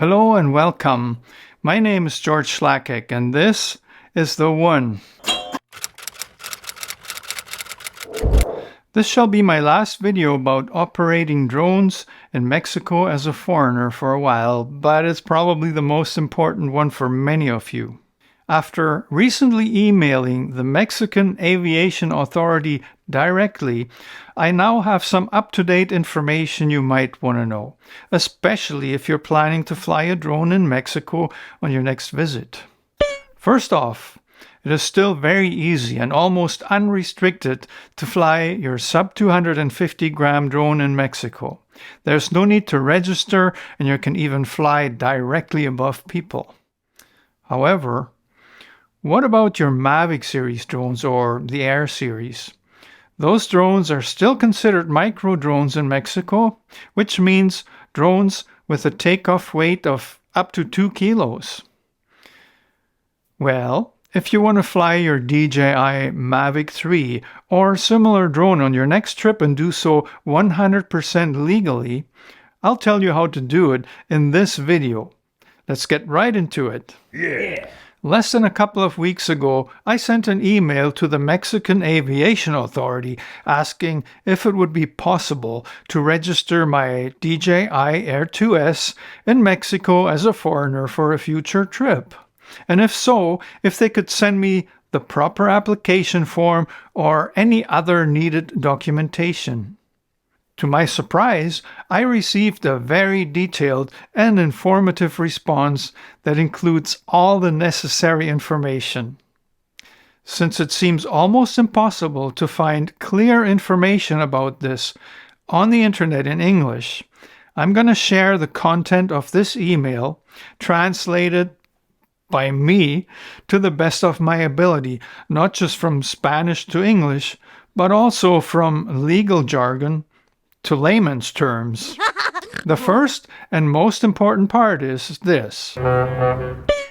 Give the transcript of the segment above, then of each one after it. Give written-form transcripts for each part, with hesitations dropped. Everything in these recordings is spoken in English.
Hello and welcome. My name is George Schlacek and this is The One. This shall be my last video about operating drones in Mexico as a foreigner for a while, but it's probably the most important one for many of you. After recently emailing the Mexican Aviation Authority directly, I now have some up-to-date information you might want to know, especially if you're planning to fly a drone in Mexico on your next visit. First off, it is still very easy and almost unrestricted to fly your sub 250 gram drone in Mexico. There's no need to register and you can even fly directly above people. However, what about your Mavic series drones or the Air series? Those drones are still considered micro drones in Mexico, which means drones with a takeoff weight of up to 2 kilos. Well, if you want to fly your DJI Mavic 3 or similar drone on your next trip and do so 100% legally, I'll tell you how to do it in this video. Let's get right into it. Yeah. Less than a couple of weeks ago, I sent an email to the Mexican Aviation Authority asking if it would be possible to register my DJI Air 2S in Mexico as a foreigner for a future trip. And if so, if they could send me the proper application form or any other needed documentation. To my surprise, I received a very detailed and informative response that includes all the necessary information. Since it seems almost impossible to find clear information about this on the internet in English, I'm going to share the content of this email, translated by me to the best of my ability, not just from Spanish to English, but also from legal jargon to layman's terms. The first and most important part is this.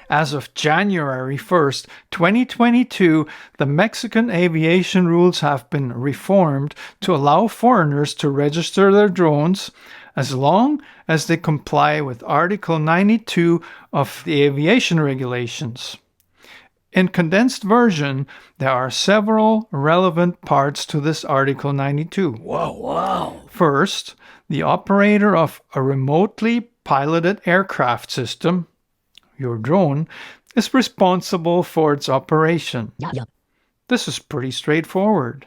As of January 1st, 2022, the Mexican aviation rules have been reformed to allow foreigners to register their drones as long as they comply with Article 92 of the aviation regulations. In condensed version, there are several relevant parts to this Article 92. Wow. First, the operator of a remotely piloted aircraft system, your drone, is responsible for its operation. Yep. This is pretty straightforward.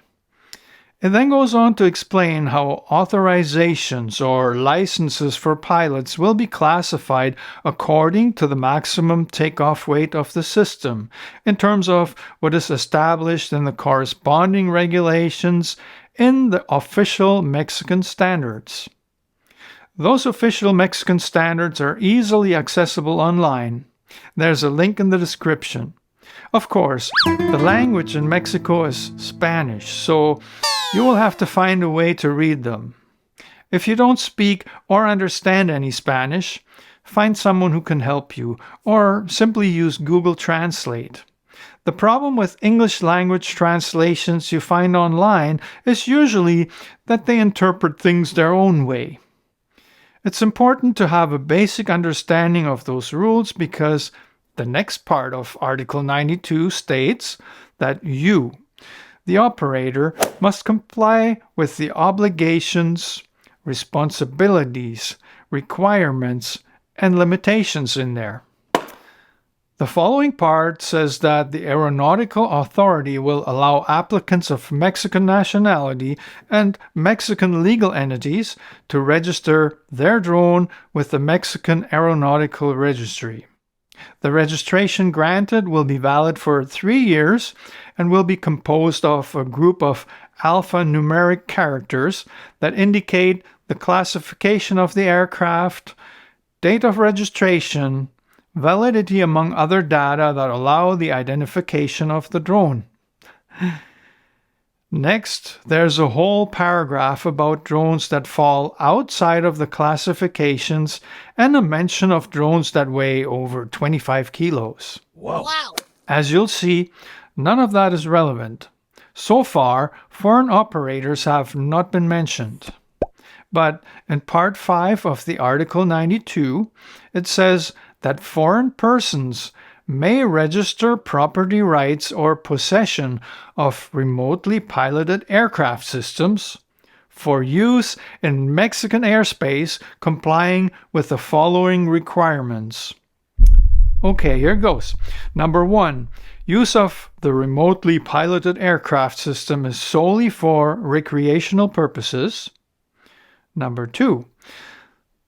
It then goes on to explain how authorizations or licenses for pilots will be classified according to the maximum takeoff weight of the system, in terms of what is established in the corresponding regulations in the official Mexican standards. Those official Mexican standards are easily accessible online. There's a link in the description. Of course, the language in Mexico is Spanish, so you will have to find a way to read them. If you don't speak or understand any Spanish, find someone who can help you, or simply use Google Translate. The problem with English language translations you find online is usually that they interpret things their own way. It's important to have a basic understanding of those rules because the next part of Article 92 states that you, the operator, must comply with the obligations, responsibilities, requirements, and limitations in there. The following part says that the Aeronautical Authority will allow applicants of Mexican nationality and Mexican legal entities to register their drone with the Mexican Aeronautical Registry. The registration granted will be valid for 3 years and will be composed of a group of alphanumeric characters that indicate the classification of the aircraft, date of registration, validity, among other data that allow the identification of the drone. Next, there's a whole paragraph about drones that fall outside of the classifications and a mention of drones that weigh over 25 kilos. Wow. As you'll see, none of that is relevant. So far, foreign operators have not been mentioned. But in Part 5 of the Article 92, it says that foreign persons may register property rights or possession of remotely piloted aircraft systems for use in Mexican airspace complying with the following requirements. Okay, here goes. Number 1, use of the remotely piloted aircraft system is solely for recreational purposes. Number 2,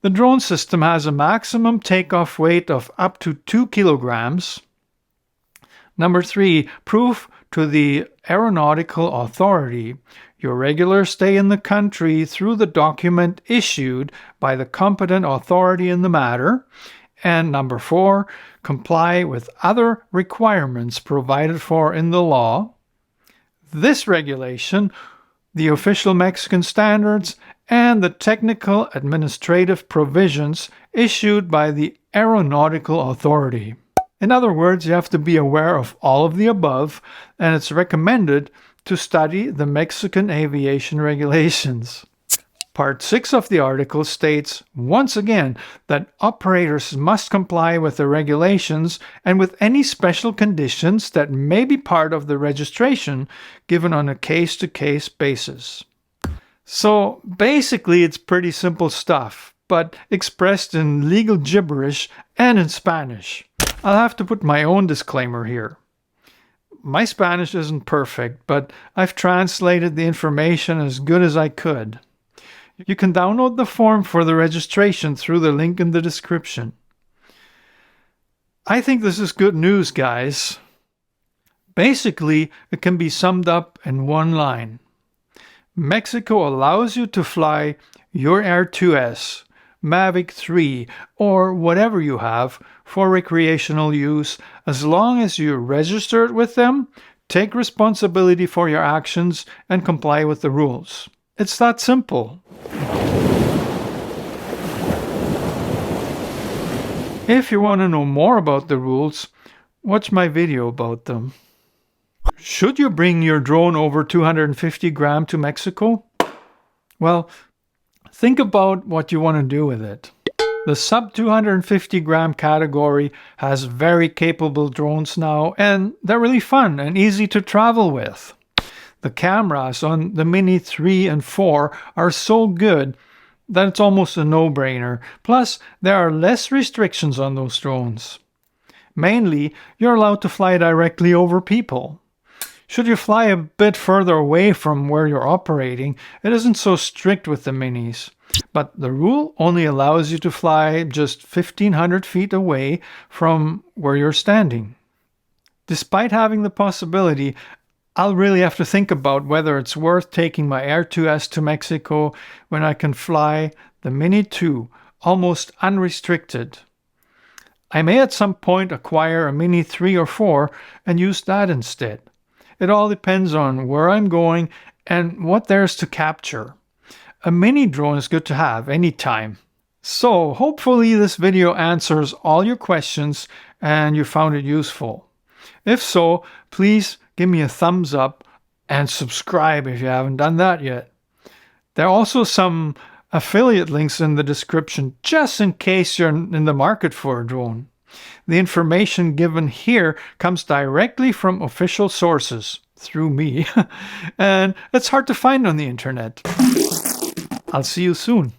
the drone system has a maximum takeoff weight of up to 2 kilograms. Number 3, proof to the aeronautical authority your regular stay in the country through the document issued by the competent authority in the matter. And number 4, comply with other requirements provided for in the law, this regulation, the official Mexican standards, and the technical administrative provisions issued by the aeronautical authority. In other words, you have to be aware of all of the above, and it's recommended to study the Mexican aviation regulations. Part 6 of the article states once again that operators must comply with the regulations and with any special conditions that may be part of the registration given on a case-to-case basis. So basically it's pretty simple stuff, but expressed in legal gibberish and in Spanish. I'll have to put my own disclaimer here. My Spanish isn't perfect, but I've translated the information as good as I could. You can download the form for the registration through the link in the description. I think this is good news, guys. Basically, it can be summed up in one line. Mexico allows you to fly your Air 2S, Mavic 3, or whatever you have for recreational use as long as you register it with them, take responsibility for your actions, and comply with the rules. It's that simple. If you want to know more about the rules, watch my video about them. Should you bring your drone over 250 gram to Mexico? Well, think about what you want to do with it. The sub 250 gram category has very capable drones now, and they're really fun and easy to travel with. The cameras on the Mini 3 and 4 are so good that it's almost a no-brainer. Plus, there are less restrictions on those drones. Mainly, you're allowed to fly directly over people. Should you fly a bit further away from where you're operating, it isn't so strict with the Minis. But the rule only allows you to fly just 1,500 feet away from where you're standing. Despite having the possibility, I'll really have to think about whether it's worth taking my Air 2S to Mexico when I can fly the Mini 2 almost unrestricted. I may at some point acquire a Mini 3 or 4 and use that instead. It all depends on where I'm going and what there's to capture. A mini drone is good to have anytime. So hopefully this video answers all your questions and you found it useful. If so, please give me a thumbs up and subscribe if you haven't done that yet. There are also some affiliate links in the description just in case you're in the market for a drone. The information given here comes directly from official sources, through me, and it's hard to find on the internet. I'll see you soon.